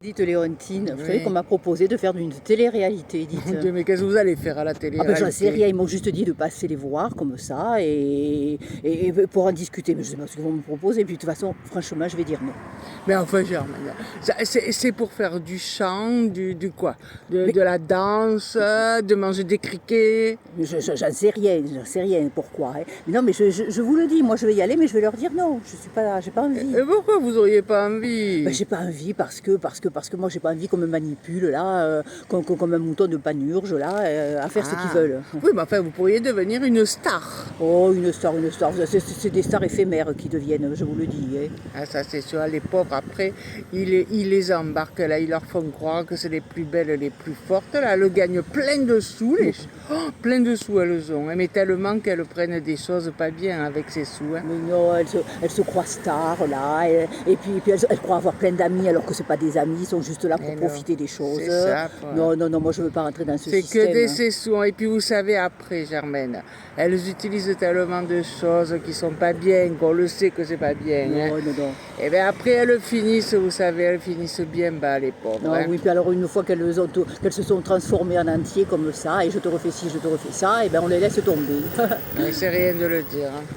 Dites Léontine, vous savez Oui. qu'on m'a proposé de faire une télé-réalité, dites. Mon Dieu, mais qu'est-ce que vous allez faire à la télé? Ah ben j'en sais rien, ils m'ont juste dit de passer les voir comme ça et pour en discuter. Mais je sais pas ce qu'ils vont me proposer, puis de toute façon, franchement, je vais dire non. Mais enfin, Germaine, c'est pour faire du chant, du quoi? Mais- De la danse, de manger des criquets. Mais j'en sais rien pourquoi. Hein. Mais non, mais je vous le dis, moi je vais y aller, mais je vais leur dire non, je suis pas, j'ai pas envie. Et pourquoi vous auriez pas envie? Ben, j'ai pas envie parce que moi j'ai pas envie qu'on me manipule là, comme un mouton de panurge là, à faire ce qu'ils veulent. Oui, mais enfin, vous pourriez devenir une star. Oh, une star, c'est des stars éphémères qui deviennent, je vous le dis. Hein. Ah, ça, c'est sûr. Les pauvres, après, ils les embarquent, là, ils leur font croire que c'est les plus belles, les plus fortes. Là, elles gagnent plein de sous. Plein de sous, elles ont. Hein, mais tellement qu'elles prennent des choses pas bien avec ces sous. Hein. Mais non, elles se croient stars là, et puis elles croient avoir plein d'amis alors que c'est pas des amis, ils sont juste là pour Mais non, profiter des choses. c'est ça, quoi. Non, moi je veux pas rentrer dans ce C'est système. que des sessons. Et puis vous savez, après, Germaine, elles utilisent tellement de choses qui sont pas bien, qu'on le sait que c'est pas bien. Hein. Non. Et bien après, elles finissent, vous savez, elles finissent bien bas, les pauvres. Non, Hein. oui, puis alors une fois qu'elles se sont transformées en entier comme ça, et je te refais ci, je te refais ça, et ben on les laisse tomber. Mais c'est rien de le dire. Hein.